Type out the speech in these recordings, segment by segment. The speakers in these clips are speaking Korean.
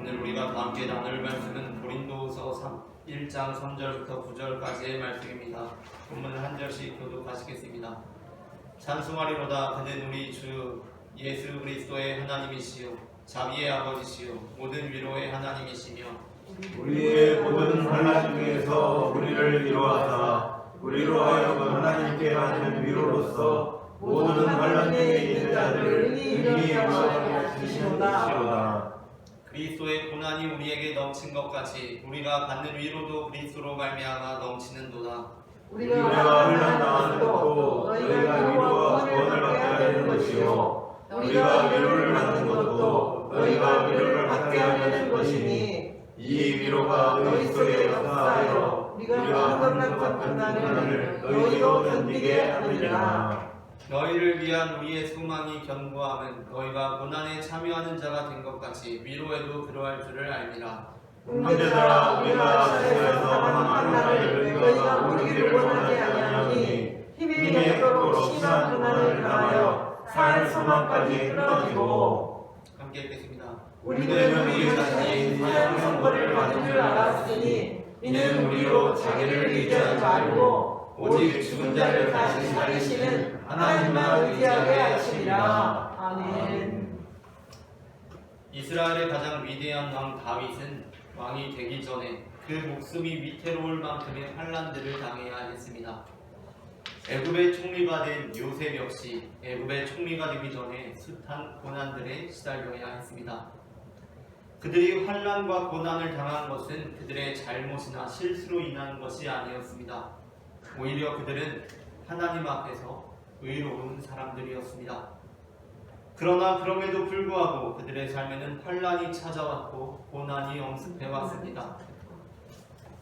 오늘 우리가 다 함께 나눌 말씀은 고린도후서 1장 3절부터 9절까지의 말씀입니다. 본문을 한 절씩 교독하시겠습니다. 찬송하리로다. 그는 우리 주 예수 그리스도의 하나님이시요 자비의 아버지시요 모든 위로의 하나님이시며 우리의 모든 환난 중에서 우리를 위로하사 우리로 하여금 하나님께 받는 위로로서 모든 환난 중에 있는 자들을 능히 위로하게 하시시로다. 그리스도의 고난이 우리에게 넘친 것 같이 우리가 받는 위로도 그리스도로 말미암아 넘치는도다. 우리가 환난 당하는 것도 너희가 위로와 구원을 받게 하려는 것이요 우리가 위로를 받는 것도 너희가 위로를 받게 하려는 것이니 이 위로가 너희 속에 역사하여 우리가 하는 것 같은 고난을 너희도 견디게 하느니라. 너희를 위한 우리의 소망이 견고함은 너희가 고난에 참여하는 자가 된 것 같이 위로에도 그러할 줄을 알미라. 형제들아, 우리가 아시아에서 당한 고난을 너희가 모르기를 원하지 아니하니 힘이 없도록 심한 고난을 당하여 살 소망까지 끊어지고. 함께 읽겠습니다. 우리는 우리 자신이 사형 선고를 받은 줄 알았으니 이는 우리로 자기를 의지하지 말고 오직 죽은 자를 다시 살리시는 하나님만 의지하게 하시리라. 아멘. 이스라엘의 가장 위대한 왕 다윗은 왕이 되기 전에 그 목숨이 위태로울 만큼의 환난들을 당해야 했습니다. 애굽의 총리가 된 요셉 역시 애굽의 총리가 되기 전에 숱한 고난들에 시달려야 했습니다. 그들이 환난과 고난을 당한 것은 그들의 잘못이나 실수로 인한 것이 아니었습니다. 오히려 그들은 하나님 앞에서 의로운 사람들이었습니다. 그러나 그럼에도 불구하고 그들의 삶에는 환난이 찾아왔고 고난이 엄습해왔습니다.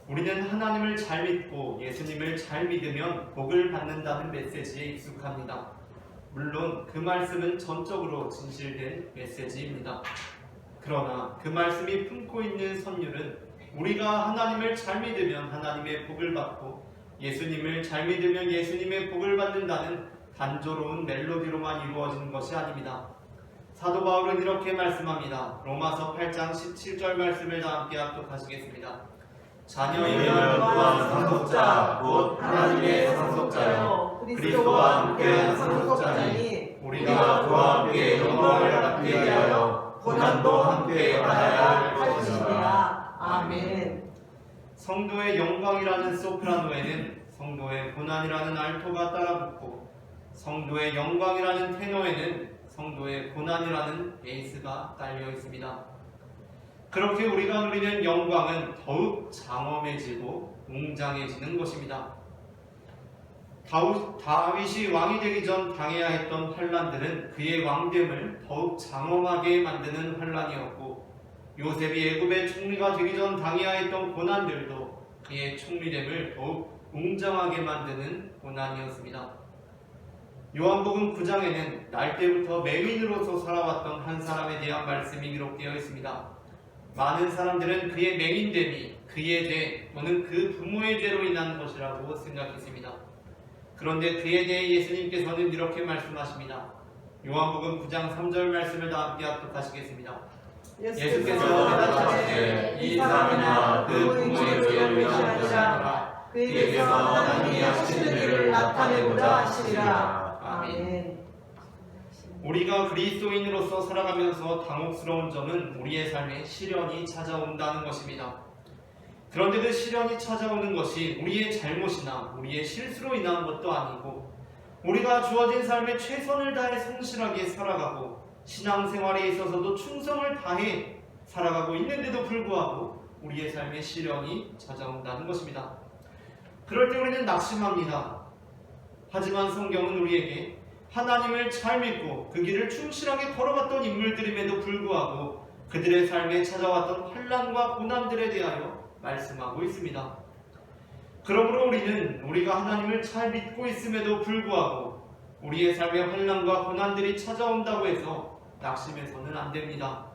우리는 하나님을 잘 믿고 예수님을 잘 믿으면 복을 받는다는 메시지에 익숙합니다. 물론 그 말씀은 전적으로 진실된 메시지입니다. 그러나 그 말씀이 품고 있는 선율은 우리가 하나님을 잘 믿으면 하나님의 복을 받고 예수님을 잘 믿으면 예수님의 복을 받는다는 단조로운 멜로디로만 이루어지는 것이 아닙니다. 사도 바울은 이렇게 말씀합니다. 로마서 8장 17절 말씀을 다 함께 합독하시겠습니다. 자녀이면 또한 상속자 곧 하나님의 상속자요 그리스도와 함께 상속자니 우리가 그와 함께 영광을 받게 하여 고난도 함께 받아야 할 것이니라. 아멘. 성도의 영광이라는 소프라노에는 성도의 고난이라는 알토가 따라붙고 성도의 영광이라는 테너에는 성도의 고난이라는 베이스가 딸려 있습니다. 그렇게 우리가 누리는 영광은 더욱 장엄해지고 웅장해지는 것입니다. 다윗이 왕이 되기 전 당해야 했던 환난들은 그의 왕됨을 더욱 장엄하게 만드는 환난이었고 요셉이 애굽의 총리가 되기 전 당해야 했던 고난들도 그의 총리됨을 더욱 웅장하게 만드는 고난이었습니다. 요한복음 9장에는 날 때부터 맹인으로서 살아왔던 한 사람에 대한 말씀이 기록되어 있습니다. 많은 사람들은 그의 맹인됨이 그의 죄 또는 그 부모의 죄로 인한 것이라고 생각했습니다. 그런데 그에 대해 예수님께서는 이렇게 말씀하십니다. 요한복음 9장 3절 말씀을 다 함께 합독하시겠습니다. 예수께서 대답하시되 이 사람이나 그 부모의 죄를 위한 것이 아니라 그에게서 하나님이 하시는 일을 나타내고자 하시리라. 아멘. 우리가 그리스도인으로서 살아가면서 당혹스러운 점은 우리의 삶에 시련이 찾아온다는 것입니다. 그런데 그 시련이 찾아오는 것이 우리의 잘못이나 우리의 실수로 인한 것도 아니고 우리가 주어진 삶에 최선을 다해 성실하게 살아가고 신앙생활에 있어서도 충성을 다해 살아가고 있는데도 불구하고 우리의 삶에 시련이 찾아온다는 것입니다. 그럴 때 우리는 낙심합니다. 하지만 성경은 우리에게 하나님을 잘 믿고 그 길을 충실하게 걸어갔던 인물들임에도 불구하고 그들의 삶에 찾아왔던 환난과 고난들에 대하여 말씀하고 있습니다. 그러므로 우리는 우리가 하나님을 잘 믿고 있음에도 불구하고 우리의 삶에 환난과 고난들이 찾아온다고 해서 낙심해서는 안 됩니다.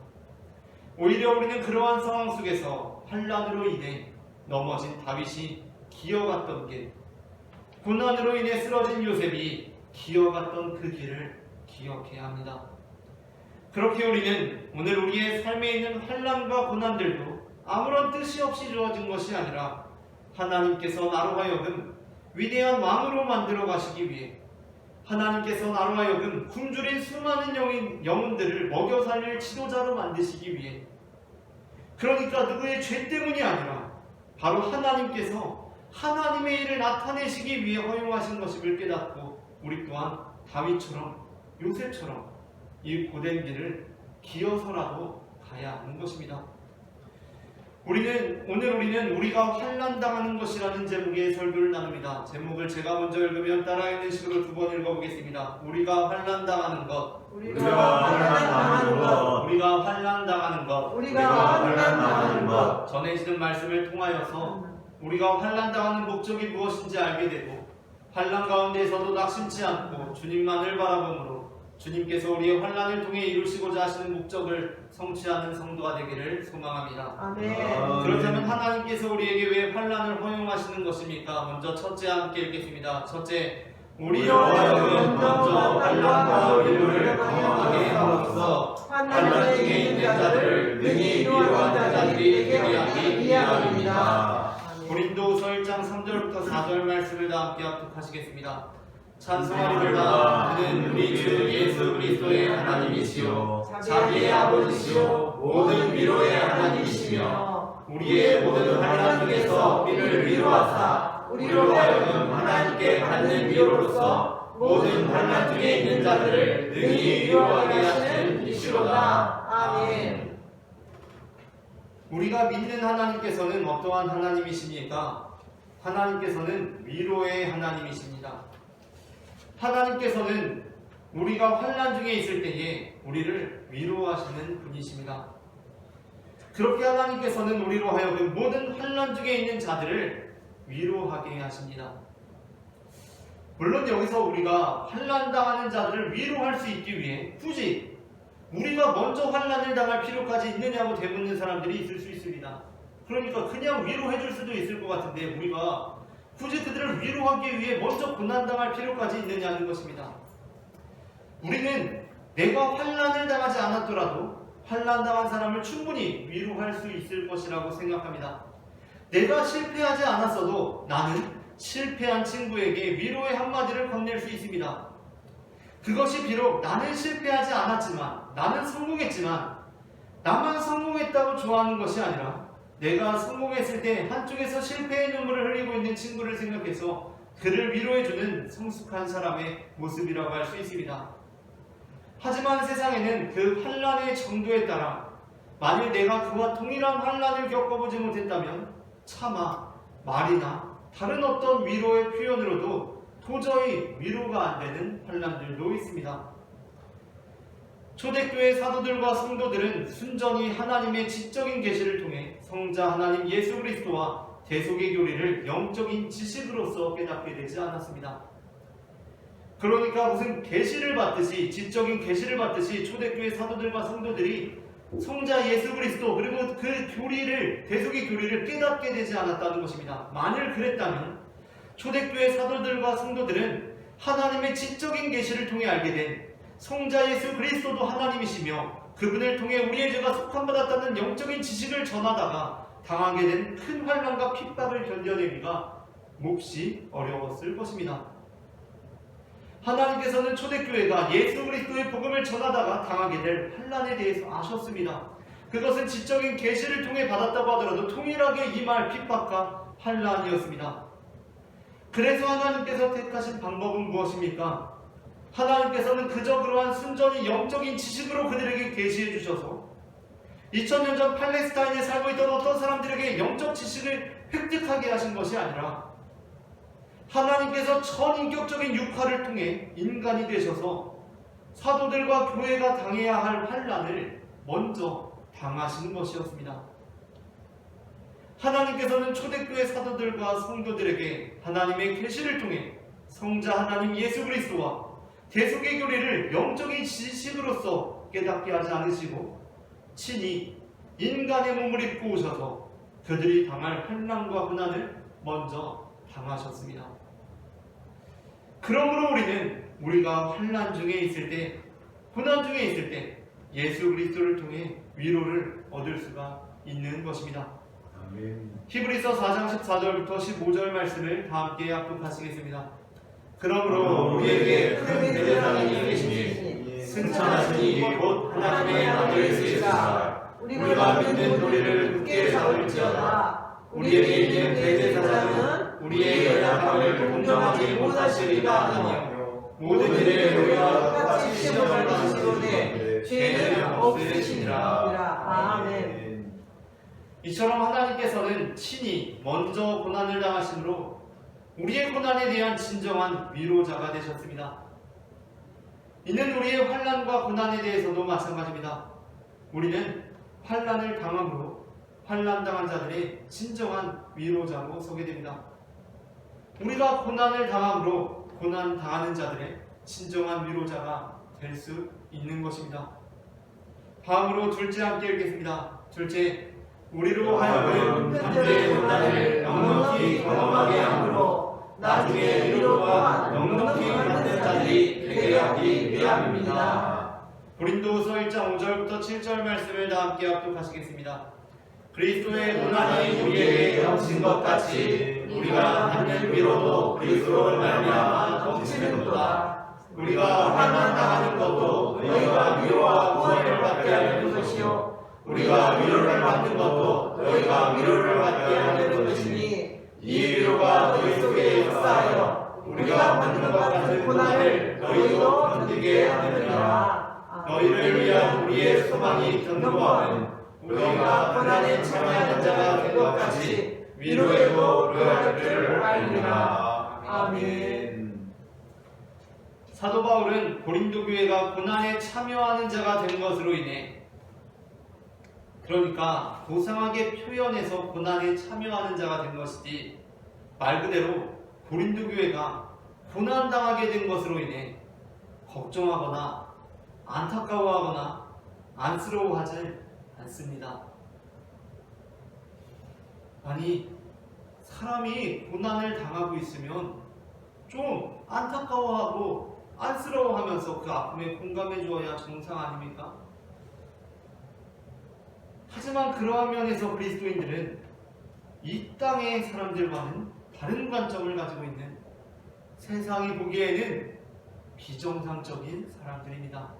오히려 우리는 그러한 상황 속에서 환난으로 인해 넘어진 다윗이 기어갔던 길, 고난으로 인해 쓰러진 요셉이 기어갔던 그 길을 기억해야 합니다. 그렇게 우리는 오늘 우리의 삶에 있는 환난과 고난들도 아무런 뜻이 없이 주어진 것이 아니라 하나님께서 나로 하여금 위대한 왕으로 만들어 가시기 위해, 하나님께서 나로 하여금 굶주린 수많은 영혼들을 먹여 살릴 지도자로 만드시기 위해, 그러니까 누구의 죄 때문이 아니라 바로 하나님께서 하나님의 일을 나타내시기 위해 허용하신 것임을 깨닫고 우리 또한 다윗처럼 요셉처럼 이 고된 길을 기어서라도 가야 하는 것입니다. 오늘 우리는 우리가 환난당하는 것이라는 제목의 설교를 나눕니다. 제목을 제가 먼저 읽으면 따라 읽는 식으로 두 번 읽어보겠습니다. 우리가 환난당하는 것, 우리가 환난당하는 것, 우리가 환난당하는 것, 우리가 환난당하는 것. 전해지는 말씀을 통하여서 우리가 환난당하는 목적이 무엇인지 알게 되고, 환난 가운데에서도 낙심치 않고 주님만을 바라보므로 주님께서 우리의 환난을 통해 이루시고자 하시는 목적을 성취하는 성도가 되기를 소망합니다. 아멘. 그렇다면 하나님께서 우리에게 왜 환난을 허용하시는 것입니까? 먼저 첫째 함께 읽겠습니다. 첫째, 우리로 하여금 먼저 환난과 위로를 경험하게 함으로써 환난 중에 있는 자들을 능히 위로하는 자들이 되게 하기 위함입니다. 고린도후서 1장 3절부터 4절 말씀을 다 함께 합독하시겠습니다. 찬송하리로다. 그는 우리 주 예수 그리스도의 하나님이시요 자비의 아버지시요 모든 위로의 하나님이시며 우리의 모든 환난 중에서 우리를 위로하사 우리로 하여금 하나님께 받는 위로로서 모든 환난 중에 있는 자들을 능히 위로하게 하시는 이시로다. 아멘. 우리가 믿는 하나님께서는 어떠한 하나님이십니까? 하나님께서는 위로의 하나님이십니다. 하나님께서는 우리가 환난 중에 있을 때에 우리를 위로하시는 분이십니다. 그렇게 하나님께서는 우리로 하여금 모든 환난 중에 있는 자들을 위로하게 하십니다. 물론 여기서 우리가 환난 당하는 자들을 위로할 수 있기 위해 굳이 우리가 먼저 환난을 당할 필요까지 있느냐고 되묻는 사람들이 있을 수 있습니다. 그러니까 그냥 위로해 줄 수도 있을 것 같은데 우리가 굳이 그들을 위로하기 위해 먼저 고난당할 필요까지 있느냐는 것입니다. 우리는 내가 환난을 당하지 않았더라도 환난당한 사람을 충분히 위로할 수 있을 것이라고 생각합니다. 내가 실패하지 않았어도 나는 실패한 친구에게 위로의 한마디를 건넬 수 있습니다. 그것이 비록 나는 실패하지 않았지만, 나는 성공했지만 나만 성공했다고 좋아하는 것이 아니라 내가 성공했을 때 한쪽에서 실패의 눈물을 흘리고 있는 친구를 생각해서 그를 위로해주는 성숙한 사람의 모습이라고 할 수 있습니다. 하지만 세상에는 그 환난의 정도에 따라 만일 내가 그와 동일한 환난을 겪어보지 못했다면 차마 말이나 다른 어떤 위로의 표현으로도 도저히 위로가 안 되는 환난들도 있습니다. 초대교회 사도들과 성도들은 순전히 하나님의 지적인 계시를 통해 성자 하나님 예수 그리스도와 대속의 교리를 영적인 지식으로서 깨닫게 되지 않았습니다. 그러니까 무슨 계시를 받듯이, 지적인 계시를 받듯이 초대교회 사도들과 성도들이 성자 예수 그리스도 그리고 그 교리를, 대속의 교리를 깨닫게 되지 않았다는 것입니다. 만일 그랬다면 초대교회 사도들과 성도들은 하나님의 지적인 계시를 통해 알게 된 성자 예수 그리스도도 하나님이시며 그분을 통해 우리의 죄가 속함받았다는 영적인 지식을 전하다가 당하게 된 큰 환난과 핍박을 견뎌내기가 몹시 어려웠을 것입니다. 하나님께서는 초대교회가 예수 그리스도의 복음을 전하다가 당하게 될 환난에 대해서 아셨습니다. 그것은 지적인 계시를 통해 받았다고 하더라도 동일하게 임할 핍박과 환난이었습니다. 그래서 하나님께서 택하신 방법은 무엇입니까? 하나님께서는 그저 그러한 순전히 영적인 지식으로 그들에게 계시해 주셔서 2000년 전 팔레스타인에 살고 있던 어떤 사람들에게 영적 지식을 획득하게 하신 것이 아니라 하나님께서 전인격적인 육화를 통해 인간이 되셔서 사도들과 교회가 당해야 할 환난을 먼저 당하시는 것이었습니다. 하나님께서는 초대교회 사도들과 성도들에게 하나님의 계시를 통해 성자 하나님 예수 그리스도와 대속의 교리를 영적인 지식으로서 깨닫게 하지 않으시고 친히 인간의 몸을 입고 오셔서 그들이 당할 환난과 고난을 먼저 당하셨습니다. 그러므로 우리는 우리가 환난 중에 있을 때, 고난 중에 있을 때 예수 그리스도를 통해 위로를 얻을 수가 있는 것입니다. 아멘. 히브리서 4장 14절부터 15절 말씀을 다 함께 합독하시겠습니다. 그러므로 우리에게 큰 대제사장이 계시니 승천하시니 곧 하나님의 아들이시라. 우리가 믿는 도리를 굳게 잡을지어다. 우리에게 있는 대제사장은 우리의 연약함을 공정하지 못하시리가 아니요 모든 일에 우리와 똑같이 시험을 받으시오니 죄는 없으시니라. 아멘. 이처럼 하나님께서는 친히 먼저 고난을 당하심으로 우리의 고난에 대한 진정한 위로자가 되셨습니다. 이는 우리의 환난과 고난에 대해서도 마찬가지입니다. 우리는 환난을 당함으로 환난당한 자들의 진정한 위로자로 서게 됩니다. 우리가 고난을 당함으로 고난당하는 자들의 진정한 위로자가 될 수 있는 것입니다. 다음으로 둘째 함께 읽겠습니다. 둘째, 우리로 하여금 현재의 고난을 넉넉히 경험하게 함으로 나중에 위로와 넉넉히 받는 자들이 되게 하기 위함입니다. 고린도후서 1장 5절부터 7절 말씀을 다 함께 합독하시겠습니다. 그리스도의 고난이 우리에게 넘친 것 같이 우리가 받는 위로도 그리스도로 말미암아 넘치는도다. 우리가 환난당하는 것도 너희가 위로와 구원을 받게 하려는 것이요 우리가 위로를 받는 것도 너희가 위로를 받게 하려는 것이니 이 위로가 너희 속에 역사하여 우리가 받는 것 같은 고난을 너희도 견디게 하느니라. 너희를 위한 우리의 소망이 견고함은 너희가 고난에 참여하는 자가 된 것 같이 위로에도 그러할 줄 알리라. 아멘. 사도 바울은 고린도 교회가 고난에 참여하는 자가 된 것으로 인해, 그러니까 고상하게 표현해서 고난에 참여하는 자가 된 것이지 말 그대로 고린도 교회가 고난당하게 된 것으로 인해 걱정하거나 안타까워하거나 안쓰러워하지 않습니다. 아니, 사람이 고난을 당하고 있으면 좀 안타까워하고 안쓰러워하면서 그 아픔에 공감해 주어야 정상 아닙니까? 하지만 그러한 면에서 그리스도인들은 이 땅의 사람들과는 다른 관점을 가지고 있는, 세상이 보기에는 비정상적인 사람들입니다.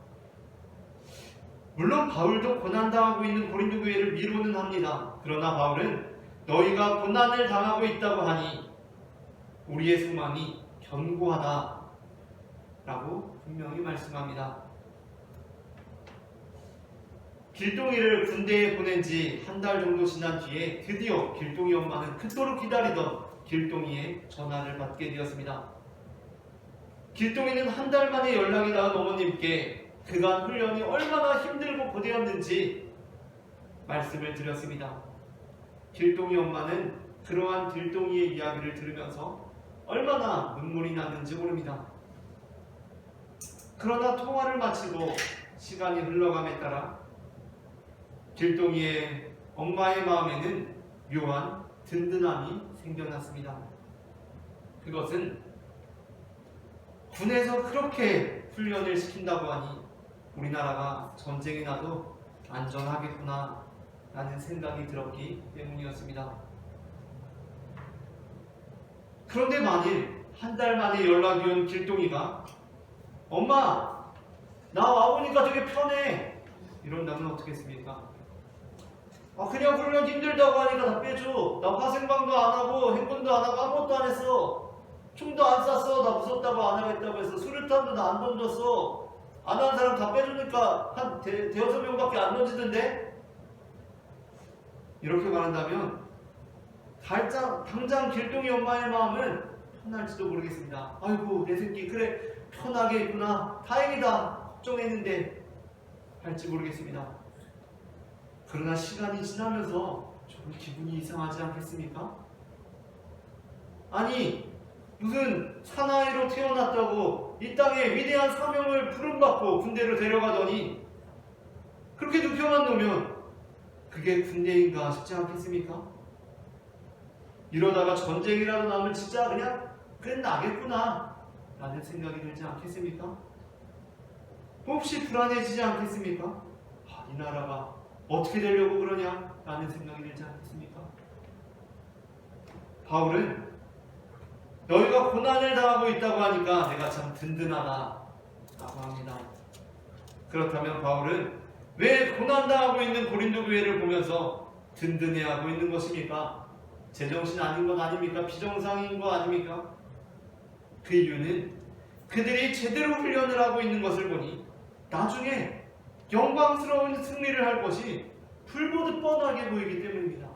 물론 바울도 고난당하고 있는 고린도 교회를 위로는 합니다. 그러나 바울은 너희가 고난을 당하고 있다고 하니 우리의 소망이 견고하다 라고 분명히 말씀합니다. 길동이를 군대에 보낸 지 한 달 정도 지난 뒤에 드디어 길동이 엄마는 그토록 기다리던 길동이의 전화를 받게 되었습니다. 길동이는 한 달 만에 연락이 닿은 어머님께 그간 훈련이 얼마나 힘들고 고되었는지 말씀을 드렸습니다. 길동이 엄마는 그러한 길동이의 이야기를 들으면서 얼마나 눈물이 났는지 모릅니다. 그러나 통화를 마치고 시간이 흘러감에 따라 길동이의 엄마의 마음에는 묘한 든든함이 생겨났습니다. 그것은 군에서 그렇게 훈련을 시킨다고 하니 우리나라가 전쟁이 나도 안전하겠구나 라는 생각이 들었기 때문이었습니다. 그런데 만일 한 달 만에 연락이 온 길동이가 엄마, 나 와보니까 되게 편해 이런다면 어떻겠습니까? 그냥 훈련 힘들다고 하니까 다 빼줘. 나 화생방도 안 하고 행군도 안 하고 아무것도 안 했어. 총도 안 쐈어. 나 무섭다고 안 하겠다고 해서 수류탄도 나 안 던졌어. 안 하는 사람 다 빼주니까 한 대여섯 명밖에 안 던지던데? 이렇게 말한다면 당장 길동이 엄마의 마음은 편할지도 모르겠습니다. 아이고 내 새끼 그래 편하게 있구나. 다행이다. 걱정했는데 할지 모르겠습니다. 그러나 시간이 지나면서 좀 기분이 이상하지 않겠습니까? 아니 무슨 사나이로 태어났다고 이 땅에 위대한 사명을 부름받고 군대로 데려가더니 그렇게 눕혀만 놓으면 그게 군대인가 싶지 않겠습니까? 이러다가 전쟁이라도 나면 진짜 그냥 나겠구나 라는 생각이 들지 않겠습니까? 혹시 불안해지지 않겠습니까? 이 나라가 어떻게 되려고 그러냐? 라는 생각이 들지 않겠습니까? 바울은 너희가 고난을 당하고 있다고 하니까 내가 참 든든하다 라고 합니다. 그렇다면 바울은 왜 고난당하고 있는 고린도 교회를 보면서 든든해하고 있는 것입니까? 제정신 아닌 것 아닙니까? 비정상인 것 아닙니까? 그 이유는 그들이 제대로 훈련을 하고 있는 것을 보니 나중에 영광스러운 승리를 할 것이 불보듯 뻔하게 보이기 때문입니다.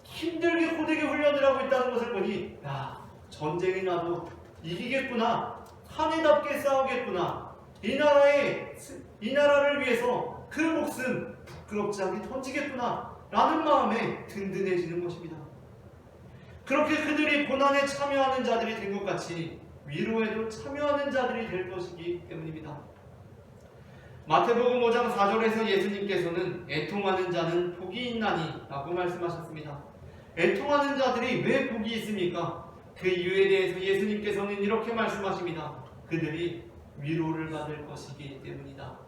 힘들게 고되게 훈련을 하고 있다는 것을 보니 야, 전쟁이 나도 이기겠구나, 하늘답게 싸우겠구나, 이 나라를 위해서 그 목숨 부끄럽지 않게 던지겠구나 라는 마음에 든든해지는 것입니다. 그렇게 그들이 고난에 참여하는 자들이 된 것 같이 위로에도 참여하는 자들이 될 것이기 때문입니다. 마태복음 5장 4절에서 예수님께서는 애통하는 자는 복이 있나니 라고 말씀하셨습니다. 애통하는 자들이 왜 복이 있습니까? 그 이유에 대해서 예수님께서는 이렇게 말씀하십니다. 그들이 위로를 받을 것이기 때문이다.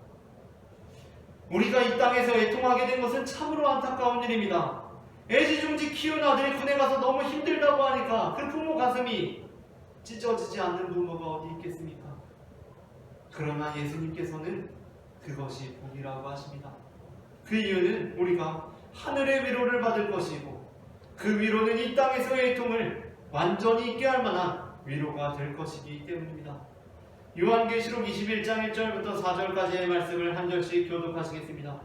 우리가 이 땅에서 애통하게 된 것은 참으로 안타까운 일입니다. 애지중지 키운 아들이 군에 가서 너무 힘들다고 하니까 그 부모 가슴이 찢어지지 않는 부모가 어디 있겠습니까? 그러나 예수님께서는 그것이 복이라고 하십니다. 그 이유는 우리가 하늘의 위로를 받을 것이고 그 위로는 이 땅에서의 애통을 완전히 잊게 할 만한 위로가 될 것이기 때문입니다. 요한계시록 21장 1절부터 4절까지의 말씀을 한 절씩 교독하시겠습니다.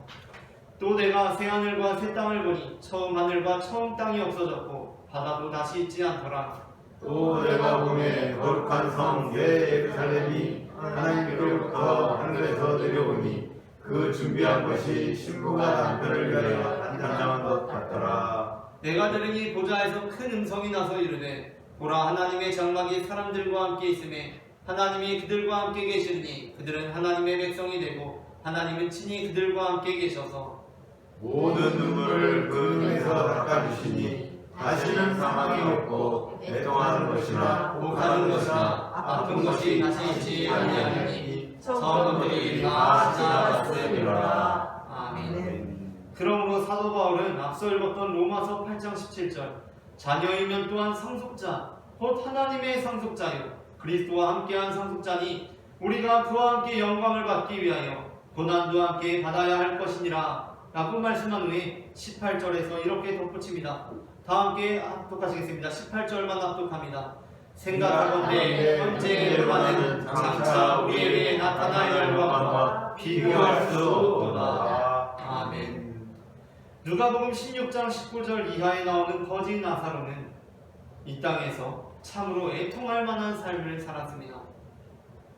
또 내가 새 하늘과 새 땅을 보니 처음 하늘과 처음 땅이 없어졌고 바다도 다시 있지 않더라. 또 내가 보매 거룩한 성 예루살렘이 하나님께로부터 하늘에서 내려오니 그 준비한 것이 신부가 남편을 위하여 단장한 것 같더라. 내가 들으니 보좌에서 큰 음성이 나서 이르되 보라, 하나님의 장막이 사람들과 함께 있으매 하나님이 그들과 함께 계시니 그들은 하나님의 백성이 되고 하나님은 친히 그들과 함께 계셔서 모든 눈물을 그 눈에서 닦아주시니 다시는 사망이 없고 애통하는 것이나 목하는 것이나 아픈 것이 다시 있지 아니하리니 성도들이 다 지나갔으리라. 아멘. 그러므로 사도 바울은 앞서 읽었던 로마서 8장 17절 자녀이면 또한 상속자 곧 하나님의 상속자요 그리스도와 함께한 상속자니 우리가 그와 함께 영광을 받기 위하여 고난도 함께 받아야 할 것이니라 라고 말씀한 후에 18절에서 이렇게 덧붙입니다. 다 함께 합독하시겠습니다. 18절만 합독합니다. 생각하건대 현재 열반에는 장차 우리에게 나타날 열반과 비교할 수 없도다. 아멘. 누가복음 16장 19절 이하에 나오는 거지 나사로는 이 땅에서 참으로 애통할 만한 삶을 살았습니다.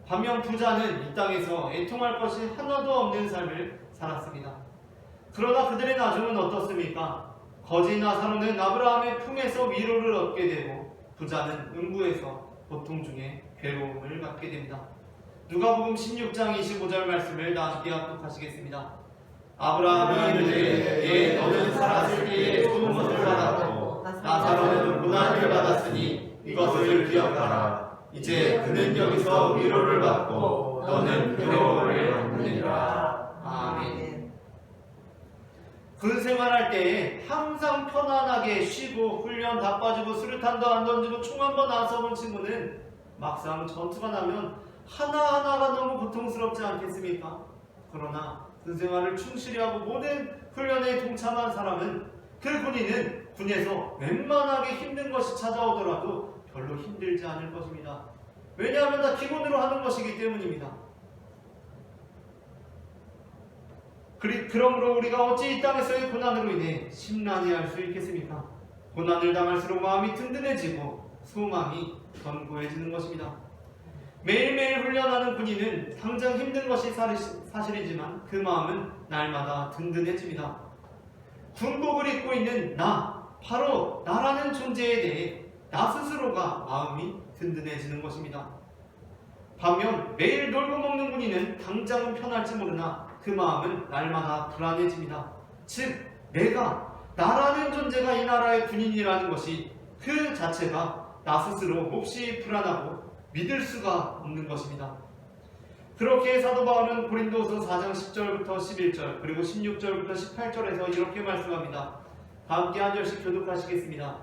반면 부자는 이 땅에서 애통할 것이 하나도 없는 삶을 살았습니다. 그러나 그들의 나중은 어떻습니까? 거지 나사로는 아브라함의 품에서 위로를 얻게 되고 부자는 음부에서 고통 중에 괴로움을 갖게 됩니다. 누가복음 16장 25절 말씀을 다 함께 합독하시겠습니다. 아브라함이 이르되 너는 살았을 때에 좋은 것을 받았고 나사로는 고난을 받았으니 이것을 기억하라. 이제 그는 여기서 위로를 받고 너는 괴로움을 받느니라. 아멘. 군 생활할 때에 항상 편안하게 쉬고 훈련 다 빠지고 수류탄도 안 던지고 총 한 번 안 쏴본 친구는 막상 전투가 나면 하나하나가 너무 고통스럽지 않겠습니까? 그러나 군 생활을 충실히 하고 모든 훈련에 동참한 사람은 그 군인은 군에서 웬만하게 힘든 것이 찾아오더라도 별로 힘들지 않을 것입니다. 왜냐하면 다 기본으로 하는 것이기 때문입니다. 그러므로 우리가 어찌 이 땅에서의 고난으로 인해 심란해할 수 있겠습니까? 고난을 당할수록 마음이 든든해지고 소망이 견고해지는 것입니다. 매일매일 훈련하는 군인은 당장 힘든 것이 사실이지만 그 마음은 날마다 든든해집니다. 군복을 입고 있는 바로 나라는 존재에 대해 나 스스로가 마음이 든든해지는 것입니다. 반면 매일 놀고 먹는 군인은 당장은 편할지 모르나 그 마음은 날마다 불안해집니다. 즉 나라는 존재가 이 나라의 군인이라는 것이 그 자체가 나 스스로 몹시 불안하고 믿을 수가 없는 것입니다. 그렇게 사도 바울은 고린도서 4장 10절부터 11절 그리고 16절부터 18절에서 이렇게 말씀합니다. 다 함께 한 절씩 교독하시겠습니다.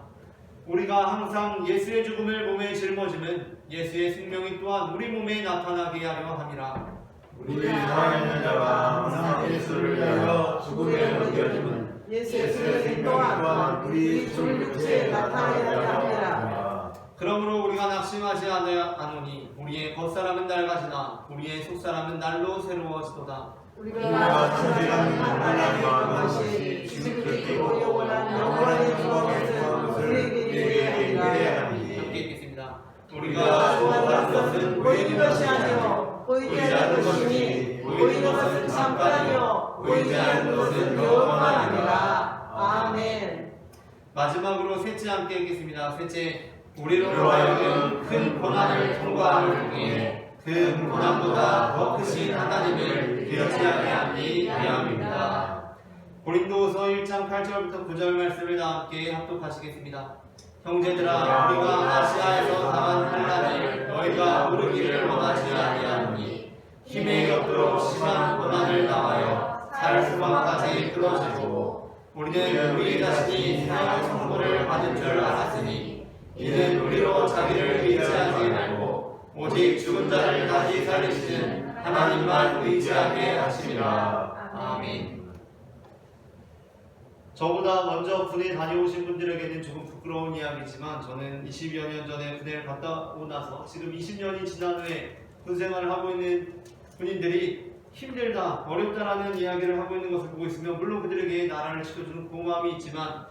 우리가 항상 예수의 죽음을 몸에 짊어지면 예수의 생명이 또한 우리 몸에 나타나게 하려 함이라. 우리 살아있는 자가 항상 예수를 위하여 죽음에 넘겨짐은 예수의 생명 또한 우리 죽을 육체에 나타나야 함이라. 그러므로 우리가 낙심하지 않으니 우리의 겉사람은 낡아지나 우리의 속사람은 날로 새로워지도다. 우리가 천지라는 하나님과 것이 지금 느끼고 영원한 영원의 주권에서 우리에게 이르게 하니. 함께 읽겠습니다. 우리가 소망하는 것은 보이는 것이 아니요 보이지 않는 것이니 보이는 것은 잠깐이요 보이지 않는 것은 영원하니라. 아멘. 마지막으로 셋째 함께 읽겠습니다. 셋째, 우리로 하여금 큰 고난을 통과함을 통해 그 고난보다 더 크신 하나님을 기억하게 하기 위함입니다. 고린도후서 1장 8절부터 9절 말씀을 다 함께 합독하시겠습니다. 형제들아, 우리가 아시아에서 당한 환난을 너희가 모르기를 원하지 아니하노니 힘에 겹도록 심한 고난을 당하여 살 수방까지 끊어지고 우리는 우리 자신이 사형 선고를 받은 줄 알았으니 이는 우리로 자기를 의지하지 말고 오직 죽은 자를 다시 살리시는 하나님만 의지하게 하심이라. 아멘. 저보다 먼저 군에 다녀오신 분들에게는 조금 부끄러운 이야기지만 저는 20여 년 전에 군대를 갔다 오고 나서 지금 20년이 지난 후에 군 생활을 하고 있는 군인들이 힘들다, 어렵다라는 이야기를 하고 있는 것을 보고 있으면 물론 그들에게 나라를 지켜주는 고마움이 있지만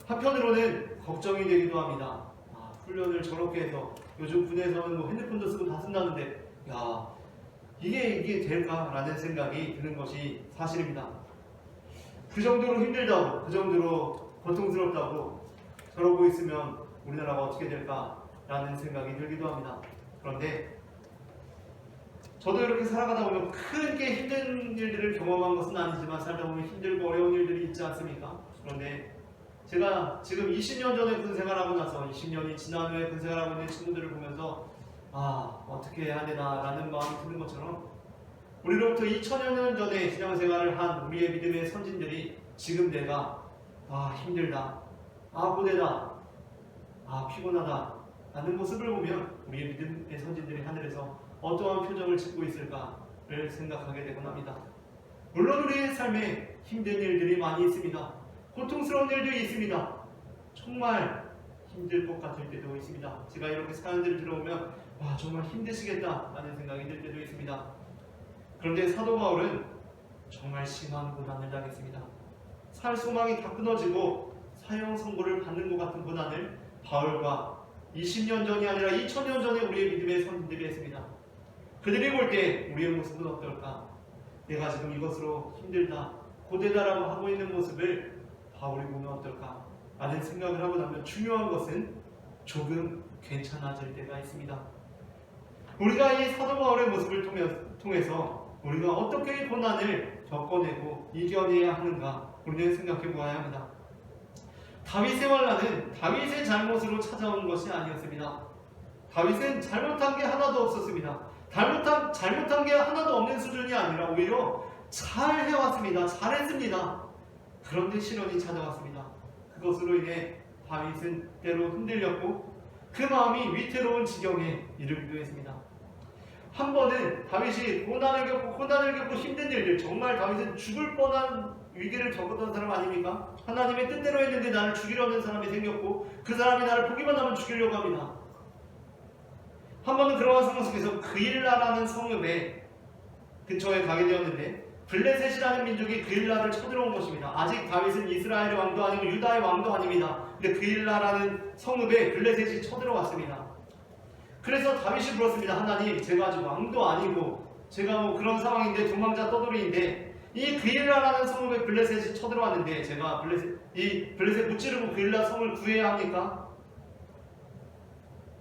한편으로는 걱정이 되기도 합니다. 훈련을 저렇게 해서 요즘 군에서는 뭐 핸드폰도 쓰고 다 쓴다는데 야 이게 될까라는 생각이 드는 것이 사실입니다. 그 정도로 힘들다고 그 정도로 고통스럽다고 저러고 있으면 우리나라가 어떻게 될까라는 생각이 들기도 합니다. 그런데 저도 이렇게 살아가다 보면 크게 힘든 일들을 경험한 것은 아니지만 살다 보면 힘들고 어려운 일들이 있지 않습니까? 그런데 제가 지금 20년 전에 군 생활하고 나서 20년이 지난 후에 군 생활하고 있는 친구들을 보면서 어떻게 해야 되나라는 마음이 드는 것처럼 우리로부터 2000여 년 전에 신앙생활을 한 우리의 믿음의 선진들이 지금 내가 힘들다, 고되다, 피곤하다 라는 모습을 보면 우리의 믿음의 선진들이 하늘에서 어떠한 표정을 짓고 있을까를 생각하게 되곤 합니다. 물론 우리의 삶에 힘든 일들이 많이 있습니다. 고통스러운 일들이 있습니다. 정말 힘들 것 같을 때도 있습니다. 제가 이렇게 사연들을 들어보면 정말 힘드시겠다 라는 생각이 들 때도 있습니다. 그런데 사도 바울은 정말 심한 고난을 당했습니다. 살 소망이 다 끊어지고 사형 선고를 받는 것 같은 고난을 바울과 20년 전이 아니라 2000년 전에 우리의 믿음의 선진들이 했습니다. 그들이 볼 때 우리의 모습은 어떨까? 내가 지금 이것으로 힘들다, 고되다라고 하고 있는 모습을 바울이 보면 어떨까? 라는 생각을 하고 나면 중요한 것은 조금 괜찮아질 때가 있습니다. 우리가 이 사도 바울의 모습을 통해서 우리가 어떻게 고난을 겪어내고 이겨내야 하는가 우리는 생각해 보아야 합니다. 다윗의 환난은 다윗의 잘못으로 찾아온 것이 아니었습니다. 다윗은 잘못한 게 하나도 없었습니다. 잘못한 게 하나도 없는 수준이 아니라 오히려 잘 해왔습니다. 잘했습니다. 그런데 시련이 찾아왔습니다. 그것으로 인해 다윗은 때로 흔들렸고 그 마음이 위태로운 지경에 이르기도 했습니다. 한 번은 다윗이 고난을 겪고 힘든 일들, 정말 다윗은 죽을 뻔한 위기를 겪었던 사람 아닙니까? 하나님의 뜻대로 했는데 나를 죽이려는 사람이 생겼고 그 사람이 나를 보기만 하면 죽이려고 합니다. 한 번은 그러한 상황 속에서 그일라라는 성읍에 근처에 가게 되었는데 블레셋이라는 민족이 그일라를 쳐들어온 것입니다. 아직 다윗은 이스라엘의 왕도 아니고 유다의 왕도 아닙니다. 근데 그일라라는 성읍에 블레셋이 쳐들어왔습니다. 그래서 다윗이 물었습니다. 하나님, 제가 아직 왕도 아니고 제가 그런 상황인데 도망자 떠돌이인데 이 그일라라는 성읍에 블레셋이 쳐들어왔는데 제가 블레셋 무찌르고 그일라 성을 구해야 합니까?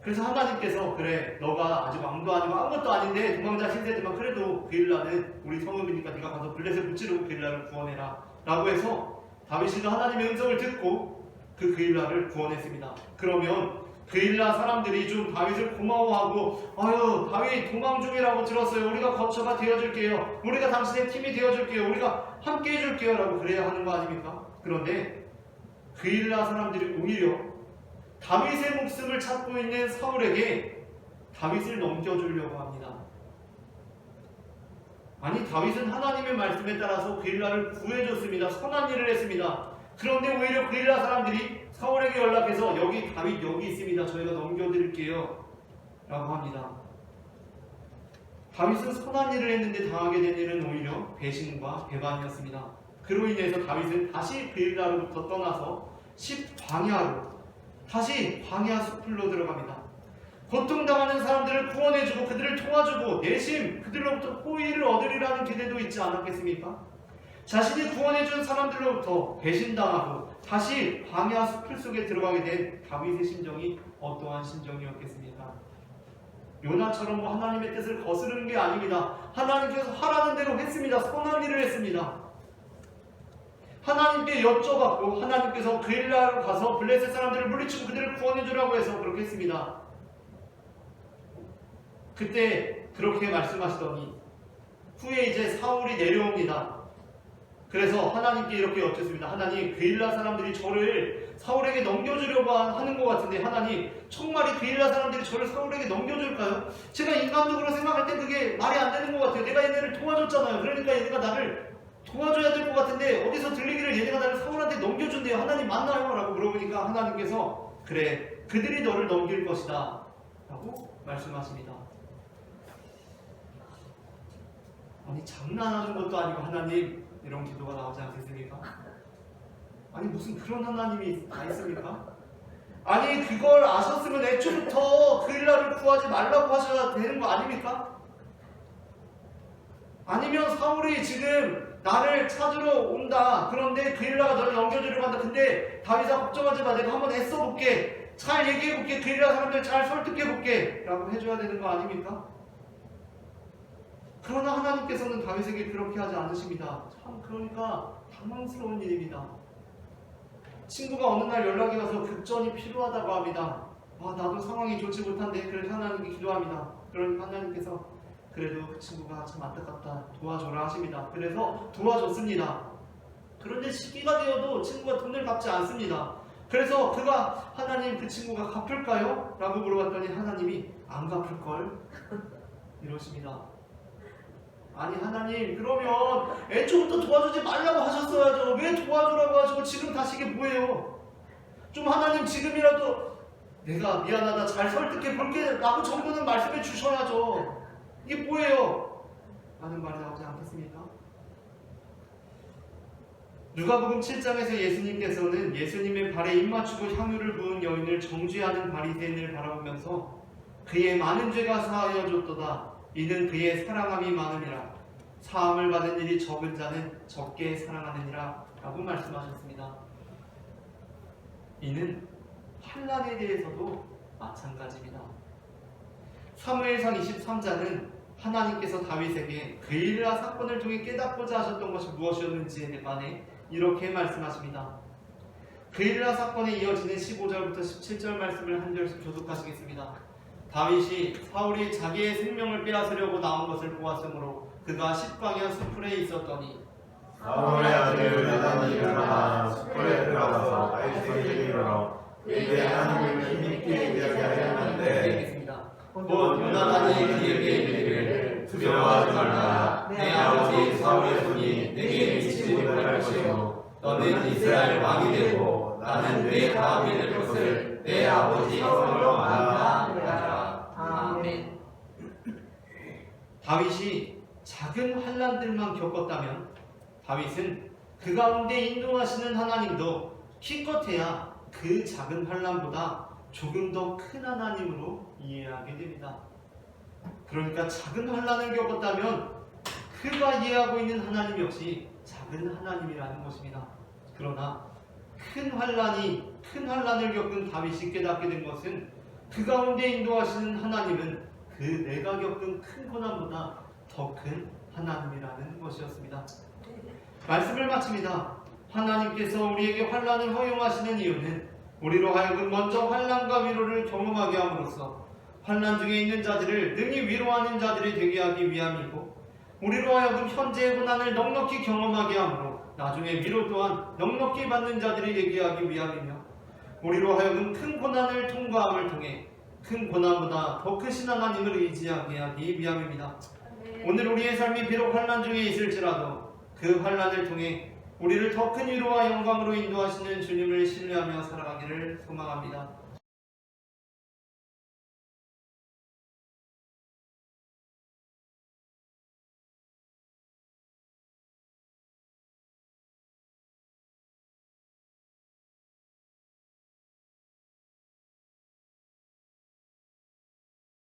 그래서 하나님께서 그래, 너가 아직 왕도 아니고 아무것도 아닌데 도망자 신세지만 그래도 그일라는 우리 성읍이니까 네가 가서 블레셋 무찌르고 그일라를 구원해라 라고 해서 다윗이 하나님의 음성을 듣고 그일라를 구원했습니다. 그러면 그일라 사람들이 좀 다윗을 고마워하고 아유 다윗 도망 중이라고 들었어요. 우리가 거처가 되어줄게요. 우리가 당신의 팀이 되어줄게요. 우리가 함께 해줄게요 라고 그래야 하는 거 아닙니까? 그런데 그일라 사람들이 오히려 다윗의 목숨을 찾고 있는 사울에게 다윗을 넘겨주려고 합니다. 아니 다윗은 하나님의 말씀에 따라서 그일라를 구해줬습니다. 선한 일을 했습니다. 그런데 오히려 그일라 사람들이 사울에게 연락해서 여기 다윗 여기 있습니다. 저희가 넘겨드릴게요 라고 합니다. 다윗은 선한 일을 했는데 당하게 된 일은 오히려 배신과 배반이었습니다. 그로 인해서 다윗은 다시 그일라로부터 떠나서 10광야로 다시 광야 숲으로 들어갑니다. 고통당하는 사람들을 구원해주고 그들을 도와주고 내심 그들로부터 호의를 얻으리라는 기대도 있지 않았겠습니까? 자신이 구원해준 사람들로부터 배신당하고 다시 광야 숲을 속에 들어가게 된 다윗의 심정이 어떠한 심정이었겠습니까? 요나처럼 하나님의 뜻을 거스르는 게 아닙니다. 하나님께서 하라는 대로 했습니다. 선한 일을 했습니다. 하나님께 여쭤봤고 하나님께서 그일라로 가서 블레셋 사람들을 물리치고 그들을 구원해주라고 해서 그렇게 했습니다. 그때 그렇게 말씀하시더니 후에 이제 사울이 내려옵니다. 그래서 하나님께 이렇게 여쭙습니다. 하나님, 그일라 사람들이 저를 사울에게 넘겨주려고 하는 것 같은데 하나님, 정말 이 그일라 사람들이 저를 사울에게 넘겨줄까요? 제가 인간적으로 생각할 때 그게 말이 안 되는 것 같아요. 내가 얘네를 도와줬잖아요. 그러니까 얘네가 나를 도와줘야 될 것 같은데 어디서 들리기를 얘네가 나를 사울한테 넘겨준대요. 하나님 맞나요? 라고 물어보니까 하나님께서 그래, 그들이 너를 넘길 것이다 라고 말씀하십니다. 아니 장난하는 것도 아니고 하나님 이런 기도가 나오지 않겠습니까? 아니 무슨 그런 하나님이 다 있습니까? 아니 그걸 아셨으면 애초부터 그일라를 구하지 말라고 하셔야 되는 거 아닙니까? 아니면 사울이 지금 나를 찾으러 온다. 그런데 그일라가 너를 넘겨주려고 한다. 근데 다윗아 걱정하지 마. 내가 한번 애써볼게. 잘 얘기해볼게. 그일라 사람들 잘 설득해볼게. 라고 해줘야 되는 거 아닙니까? 그러나 하나님께서는 다윗에게 그렇게 하지 않으십니다. 참 그러니까 당황스러운 일입니다. 친구가 어느 날 연락이 와서 급전이 필요하다고 합니다. 나도 상황이 좋지 못한데 그래서 하나님께 기도합니다. 그러니까 하나님께서 그래도 그 친구가 참 안타깝다 도와줘라 하십니다. 그래서 도와줬습니다. 그런데 시기가 되어도 친구가 돈을 갚지 않습니다. 그래서 그가 하나님 그 친구가 갚을까요? 라고 물어봤더니 하나님이 안 갚을걸 이러십니다. 아니 하나님 그러면 애초부터 도와주지 말라고 하셨어야죠. 왜 도와주라고 하시고 지금 다시 이게 뭐예요? 좀 하나님 지금이라도 내가 미안하다 잘 설득해 볼게 라고 정도는 말씀해 주셔야죠. 이게 뭐예요? 라는 말이 나오지 않겠습니까? 누가복음 7장에서 예수님께서는 예수님의 발에 입맞추고 향유를 부은 여인을 정죄하는 바리새인을 바라보면서 그의 많은 죄가 사하여졌도다. 이는 그의 사랑함이 많음이라. 사함을 받은 일이 적은 자는 적게 사랑하느니라 라고 말씀하셨습니다. 이는 환난에 대해서도 마찬가지입니다. 사무엘상 23장은 하나님께서 다윗에게 그일라 사건을 통해 깨닫고자 하셨던 것이 무엇이었는지에 관해 이렇게 말씀하십니다. 그일라 사건에 이어지는 15절부터 17절 말씀을 한 절씩 교독하시겠습니다. 다윗이 사울이 자기의 생명을 빼앗으려고 나온 것을 보았으므로 그가 10광야 수풀에 있었더니 사울의 아들 요나단이 일어나 숲에 들어가서 다윗에게 이르러 그에게 하나님을 힘있게 이야기하였는데 곧 요나단이 그에게 이르기를 두려워하지 말라. 내 아버지 사울의 손이 내게 미치지 못할 것이요 너는 이스라엘 왕이 되고 나는 내 다음이 될 것을 내 아버지 사울로 안다. 아멘. 다윗이 작은 환난들만 겪었다면 다윗은 그 가운데 인도하시는 하나님도 기껏해야 그 작은 환난보다 조금 더 큰 하나님으로 이해하게 됩니다. 그러니까 작은 환난을 겪었다면 그가 이해하고 있는 하나님 역시 작은 하나님이라는 것입니다. 그러나 큰 환난을 겪은 다윗이 깨닫게 된 것은 그 가운데 인도하시는 하나님은 그 내가 겪은 큰 고난보다 더 큰 하나님이라는 것이었습니다. 말씀을 마칩니다. 하나님께서 우리에게 환난을 허용하시는 이유는 우리로 하여금 먼저 환난과 위로를 경험하게 함으로써 환난 중에 있는 자들을 능히 위로하는 자들이 되게 하기 위함이고, 우리로 하여금 현재의 고난을 넉넉히 경험하게 함으로 나중에 위로 또한 넉넉히 받는 자들이 되게 하기 위함이며, 우리로 하여금 큰 고난을 통과함을 통해 큰 고난보다 더 크신 하나님을 의지하게 하기 위함입니다. 오늘 우리의 삶이 비록 환난 중에 있을지라도 그 환난을 통해 우리를 더 큰 위로와 영광으로 인도하시는 주님을 신뢰하며 살아가기를 소망합니다.